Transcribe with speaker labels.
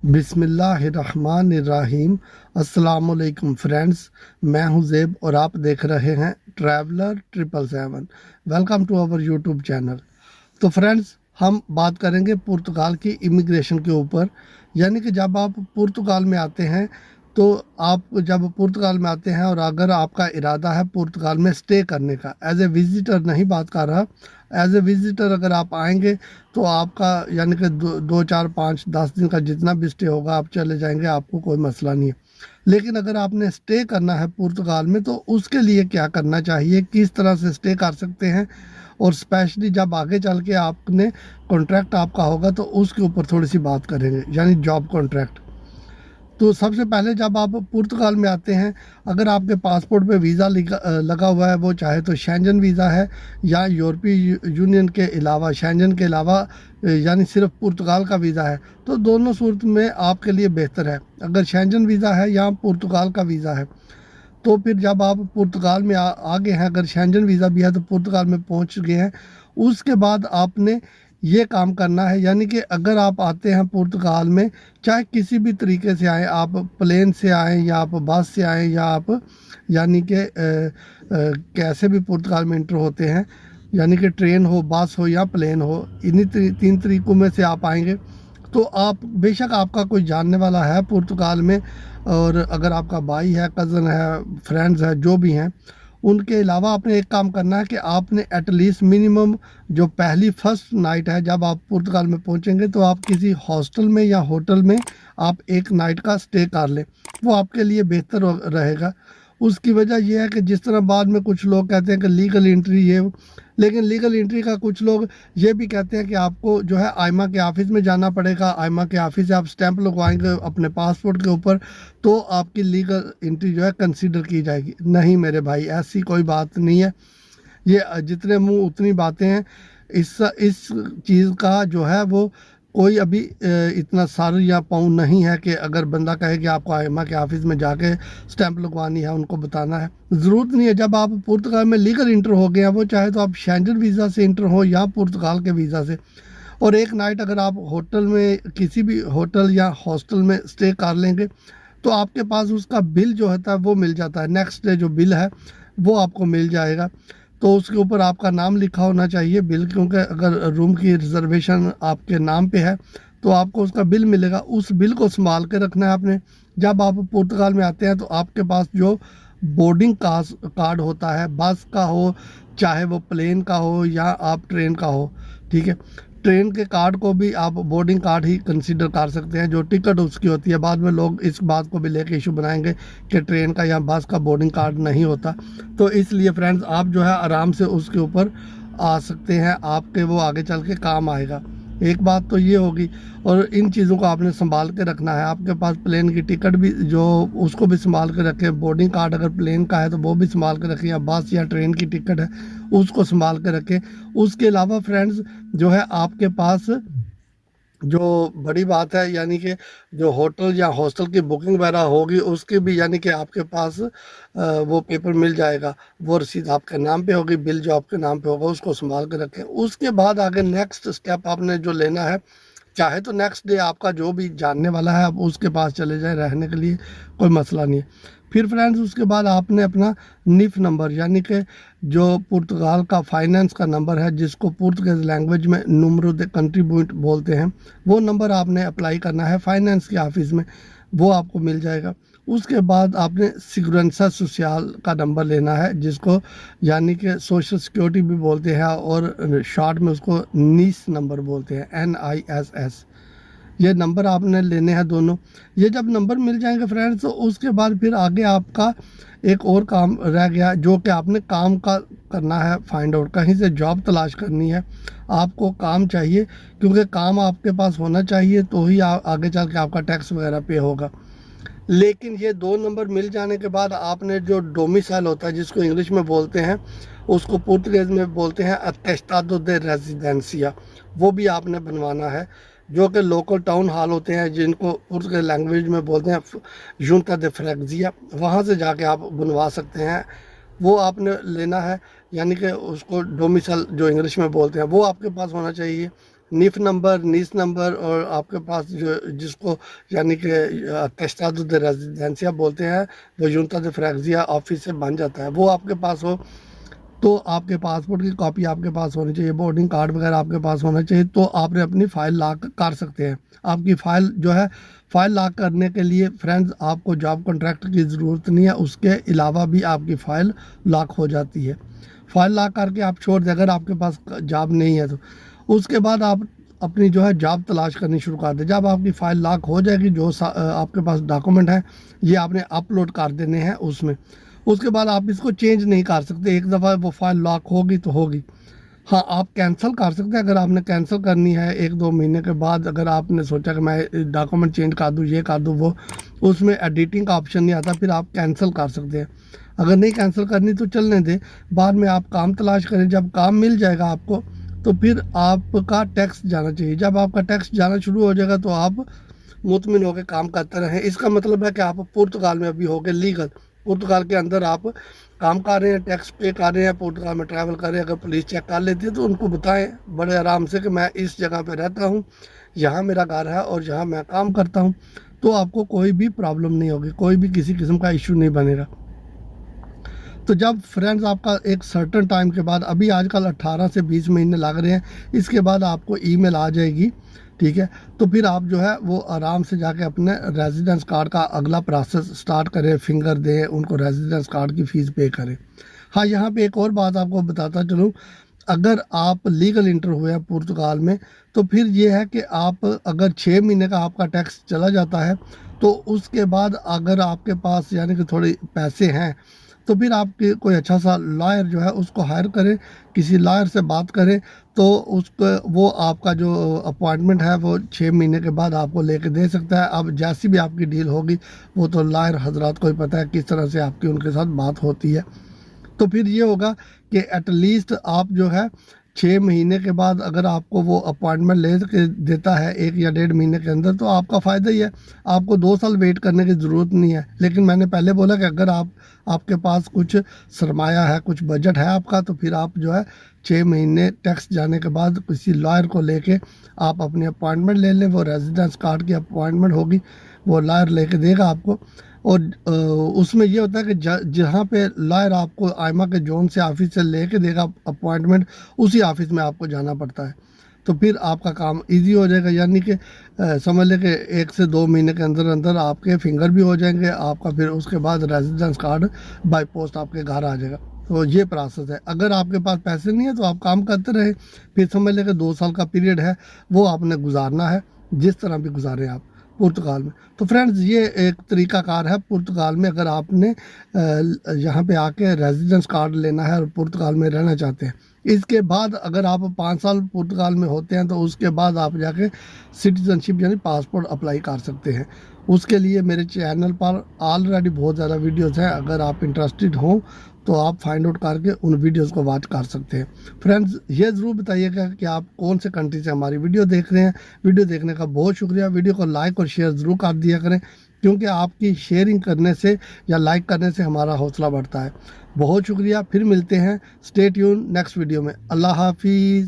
Speaker 1: बिस्मिल्लाहिर्रहमानिर्रहीम। अस्सलामुअलैकुम फ्रेंड्स, मैं हूं ज़ेब और आप देख रहे हैं traveller 777। Welcome to our YouTube channel. तो फ्रेंड्स, हम बात करेंगे पुर्तगाल की इमिग्रेशन के ऊपर। यानी कि जब आप पुर्तगाल में आते हैं, तो आप जब पुर्तगाल में आते हैं और अगर आपका इरादा है पुर्तगाल में स्टे करने का, एज ए विज़िटर नहीं बात कर रहा, एज ए विज़िटर अगर आप आएंगे तो आपका यानी कि दो चार पाँच 10 दिन का जितना भी स्टे होगा आप चले जाएंगे, आपको कोई मसला नहीं है। लेकिन अगर आपने स्टे करना है पुर्तगाल में तो उसके लिए क्या करना चाहिए, किस तरह से स्टे कर सकते हैं, और स्पेशली जब आगे चल के आपने कॉन्ट्रैक्ट आपका होगा तो उसके ऊपर थोड़ी सी बात करेंगे, यानी जॉब कॉन्ट्रैक्ट। तो सबसे पहले जब आप पुर्तगाल में आते हैं, अगर आपके पासपोर्ट पे वीज़ा लगा हुआ है, वो चाहे तो शेंजन वीज़ा है या यूरोपीय यूनियन के अलावा, शेंजन के अलावा यानी सिर्फ पुर्तगाल का वीज़ा है, तो दोनों सूरत में आपके लिए बेहतर है। अगर शेंजन वीज़ा है या पुर्तगाल का वीज़ा है, तो फिर जब आप पुर्तगाल में आ गए हैं, अगर शेंजन वीज़ा भी है तो पुर्तगाल में पहुंच गए हैं, उसके बाद आपने ये काम करना है। यानी कि अगर आप आते हैं पुर्तगाल में, चाहे किसी भी तरीके से आएँ, आप प्लेन से आएँ या आप बस से आएँ या आप यानी कि कैसे भी पुर्तगाल में इंटर होते हैं, यानी कि ट्रेन हो, बस हो या प्लेन हो, इन्हीं तीन तरीक़ों में से आप आएंगे, तो आप बेशक आपका कोई जानने वाला है पुर्तगाल में, और अगर आपका भाई है, कज़न है, फ्रेंड्स है, जो भी हैं, उनके अलावा आपने एक काम करना है कि आपने एटलीस्ट मिनिमम जो पहली फर्स्ट नाइट है, जब आप पुर्तगाल में पहुंचेंगे तो आप किसी हॉस्टल में या होटल में आप एक नाइट का स्टे कर लें, वो आपके लिए बेहतर रहेगा। उसकी वजह यह है कि जिस तरह बाद में कुछ लोग कहते हैं कि लीगल एंट्री ये, लेकिन लीगल एंट्री का कुछ लोग ये भी कहते हैं कि आपको जो है आइमा के ऑफ़िस में जाना पड़ेगा, आइमा के ऑफ़िस से आप स्टैंप लगवाएंगे अपने पासपोर्ट के ऊपर, तो आपकी लीगल एंट्री जो है कंसीडर की जाएगी। नहीं मेरे भाई, ऐसी कोई बात नहीं है। ये जितने मुंह उतनी बातें हैं। इस चीज़ का जो है वो कोई अभी इतना सार या पाँव नहीं है कि अगर बंदा कहे कि आपको आइमा के ऑफ़िस में जाके स्टैंप लगवानी है, उनको बताना है, ज़रूरत नहीं है। जब आप पुर्तगाल में लीगल इंटर हो गए हैं, वो चाहे तो आप शेंजन वीज़ा से इंटर हो या पुर्तगाल के वीज़ा से, और एक नाइट अगर आप होटल में किसी भी होटल या हॉस्टल में स्टे कर लेंगे तो आपके पास उसका बिल जो होता है वो मिल जाता है। नेक्स्ट डे जो बिल है वो आपको मिल जाएगा, तो उसके ऊपर आपका नाम लिखा होना चाहिए बिल, क्योंकि अगर रूम की रिजर्वेशन आपके नाम पे है तो आपको उसका बिल मिलेगा। उस बिल को संभाल के रखना है आपने। जब आप पुर्तगाल में आते हैं तो आपके पास जो बोर्डिंग कार्ड होता है, बस का हो चाहे वो प्लेन का हो या आप ट्रेन का हो, ठीक है, ट्रेन के कार्ड को भी आप बोर्डिंग कार्ड ही कंसीडर कर सकते हैं, जो टिकट उसकी होती है। बाद में लोग इस बात को भी लेके इशू बनाएंगे कि ट्रेन का या बस का बोर्डिंग कार्ड नहीं होता, तो इसलिए फ्रेंड्स आप जो है आराम से उसके ऊपर आ सकते हैं, आपके वो आगे चल के काम आएगा। एक बात तो ये होगी, और इन चीज़ों को आपने संभाल के रखना है। आपके पास प्लेन की टिकट भी जो उसको भी संभाल के रखें, बोर्डिंग कार्ड अगर प्लेन का है तो वो भी संभाल के रखें, या बस या ट्रेन की टिकट है उसको संभाल के रखें। उसके अलावा फ्रेंड्स जो है आपके पास जो बड़ी बात है, यानी कि जो होटल या हॉस्टल की बुकिंग वगैरह होगी उसकी भी, यानी कि आपके पास वो पेपर मिल जाएगा, वो रसीद आपके नाम पे होगी, बिल जो आपके नाम पे होगा उसको संभाल के रखें। उसके बाद आगे नेक्स्ट स्टेप आपने जो लेना है, चाहे तो नेक्स्ट डे आपका जो भी जानने वाला है आप उसके पास चले जाएं रहने के लिए, कोई मसला नहीं है। फिर फ्रेंड्स उसके बाद आपने अपना निफ नंबर, यानी कि जो पुर्तगाल का फाइनेंस का नंबर है, जिसको पुर्तगाल लैंग्वेज में नूमेरो दे कंट्रीब्यूट बोलते हैं, वो नंबर आपने अप्लाई करना है फाइनेंस के ऑफिस में, वो आपको मिल जाएगा। उसके बाद आपने सिगुरेंसा सोशल का नंबर लेना है, जिसको यानी कि सोशल सिक्योरिटी भी बोलते हैं, और शॉर्ट में उसको नीस नंबर बोलते हैं, NISS। ये नंबर आपने लेने हैं दोनों। ये जब नंबर मिल जाएंगे फ्रेंड्स, तो उसके बाद फिर आगे आपका एक और काम रह गया, जो कि आपने काम का करना है फाइंड आउट। कहीं से जॉब तलाश करनी है, आपको काम चाहिए, क्योंकि काम आपके पास होना चाहिए तो ही आगे चल के आपका टैक्स वगैरह पे होगा। लेकिन ये दो नंबर मिल जाने के बाद आपने जो डोमिसाइल होता है, जिसको इंग्लिश में बोलते हैं, उसको पुर्तगाल में बोलते हैं अटेस्टाडो दे रेजिडेंसिया, वो भी आपने बनवाना है, जो कि लोकल टाउन हॉल होते हैं, जिनको पुर्तगाल लैंग्वेज में बोलते हैं जुंता दे फ्रेक्जिया, वहाँ से जाके आप बनवा सकते हैं। वो आपने लेना है, यानी कि उसको डोमिसाइल जो इंग्लिश में बोलते हैं वो आपके पास होना चाहिए। निफ नंबर, नीस नंबर और आपके पास जो जिसको यानी कि टेस्टादो दे रेजिडेंसिया बोलते हैं, वो यूनता दे फ्रैक्सिया ऑफिस से बन जाता है, वो आपके पास हो। तो आपके पासपोर्ट की कॉपी आपके पास होनी चाहिए, बोर्डिंग कार्ड वगैरह आपके पास होना चाहिए, तो आपने अपनी फ़ाइल लॉक कर सकते हैं। आपकी फ़ाइल जो है, फ़ाइल लॉक करने के लिए फ्रेंड्स आपको जॉब कॉन्ट्रैक्ट की ज़रूरत नहीं है, उसके अलावा भी आपकी फ़ाइल लॉक हो जाती है। फ़ाइल लॉक करके आप छोड़ दें, अगर आपके पास जॉब नहीं है तो उसके बाद आप अपनी जो है जॉब तलाश करनी शुरू कर दें। जब आपकी फ़ाइल लॉक हो जाएगी, जो आपके पास डॉक्यूमेंट है ये आपने अपलोड कर देने हैं उसमें। उसके बाद आप इसको चेंज नहीं कर सकते, एक दफ़ा वो फाइल लॉक होगी तो होगी। हाँ, आप कैंसिल कर सकते हैं, अगर आपने कैंसिल करनी है 1-2 महीने के बाद, अगर आपने सोचा कि मैं डॉक्यूमेंट चेंज कर दूँ, ये कर दूँ वो, उसमें एडिटिंग का ऑप्शन नहीं आता, फिर आप कैंसिल कर सकते हैं। अगर नहीं कैंसिल करनी तो चलने दें, बाद में आप काम तलाश करें, जब काम मिल जाएगा आपको तो फिर आपका टैक्स जाना चाहिए। जब आपका टैक्स जाना शुरू हो जाएगा तो आप मुतमिन होकर काम करते रहें। इसका मतलब है कि आप पुर्तगाल में अभी हो गए लीगल, पुर्तगाल के अंदर आप काम कर रहे हैं, टैक्स पे कर रहे हैं, पुर्तगाल में ट्रैवल कर रहे हैं। अगर पुलिस चेक कर लेती है तो उनको बताएं बड़े आराम से कि मैं इस जगह पे रहता हूँ, यहाँ मेरा घर है और यहाँ मैं काम करता हूँ, तो आपको कोई भी प्रॉब्लम नहीं होगी, कोई भी किसी किस्म का इशू नहीं बनेगा। तो जब फ्रेंड्स आपका एक सर्टन टाइम के बाद, अभी आजकल 18 से 20 महीने लग रहे हैं, इसके बाद आपको ईमेल आ जाएगी, ठीक है। तो फिर आप जो है वो आराम से जाके अपने रेजिडेंस कार्ड का अगला प्रोसेस स्टार्ट करें, फिंगर दें उनको, रेजिडेंस कार्ड की फ़ीस पे करें। हाँ, यहाँ पे एक और बात आपको बताता चलूँ, अगर आप लीगल इंटर हुए हैं पुर्तगाल में, तो फिर ये है कि आप अगर 6 महीने का आपका टैक्स चला जाता है, तो उसके बाद अगर आपके पास यानी कि थोड़े पैसे हैं, तो फिर आप कोई अच्छा सा लॉयर जो है उसको हायर करें, किसी लॉयर से बात करें, तो उसको वो आपका जो अपॉइंटमेंट है वो 6 महीने के बाद आपको लेके दे सकता है। अब जैसी भी आपकी डील होगी वो तो लॉयर हजरात को ही पता है किस तरह से आपकी उनके साथ बात होती है। तो फिर ये होगा कि एटलीस्ट आप जो है 6 महीने के बाद अगर आपको वो अपॉइंटमेंट ले के देता है 1 या 1.5 महीने के अंदर, तो आपका फ़ायदा ही है, आपको 2 साल वेट करने की ज़रूरत नहीं है। लेकिन मैंने पहले बोला कि अगर आपके पास कुछ सरमाया है, कुछ बजट है आपका, तो फिर आप जो है 6 महीने टैक्स जाने के बाद किसी लॉयर को लेके आप अपनी अपॉइंटमेंट ले लें। वो रेजिडेंस कार्ड की अपॉइंटमेंट होगी, वो लॉयर लेके देगा आपको। और उसमें ये होता है कि जहाँ पे लॉयर आपको आइमा के जोन से ऑफिस से लेके देगा अपॉइंटमेंट, उसी ऑफिस में आपको जाना पड़ता है। तो फिर आपका काम इजी हो जाएगा, यानी कि समझ लें कि 1 से 2 महीने के अंदर अंदर आपके फिंगर भी हो जाएंगे आपका, फिर उसके बाद रेजिडेंस कार्ड बाय पोस्ट आपके घर आ जाएगा। तो ये प्रोसेस है। अगर आपके पास पैसे नहीं है तो आप काम करते रहे, फिर समझ लें कि 2 साल का पीरियड है, वो आपने गुजारना है, जिस तरह भी गुजारें आप पुर्तगाल में। तो फ्रेंड्स, ये एक तरीक़ाकार है पुर्तगाल में, अगर आपने यहाँ पे आके रेजिडेंस कार्ड लेना है और पुर्तगाल में रहना चाहते हैं। इसके बाद अगर आप 5 साल पुर्तगाल में होते हैं तो उसके बाद आप जाके सिटीजनशिप यानी पासपोर्ट अप्लाई कर सकते हैं। उसके लिए मेरे चैनल पर ऑलरेडी बहुत ज़्यादा वीडियोज़ हैं, अगर आप इंटरेस्टेड हों तो आप फाइंड आउट करके उन वीडियोस को वॉच कर सकते हैं। फ्रेंड्स, ये ज़रूर बताइएगा कि आप कौन से कंट्री से हमारी वीडियो देख रहे हैं। वीडियो देखने का बहुत शुक्रिया। वीडियो को लाइक और शेयर ज़रूर कर दिया करें, क्योंकि आपकी शेयरिंग करने से या लाइक करने से हमारा हौसला बढ़ता है। बहुत शुक्रिया, फिर मिलते हैं। स्टे ट्यून नेक्स्ट वीडियो में। अल्लाह हाफिज़।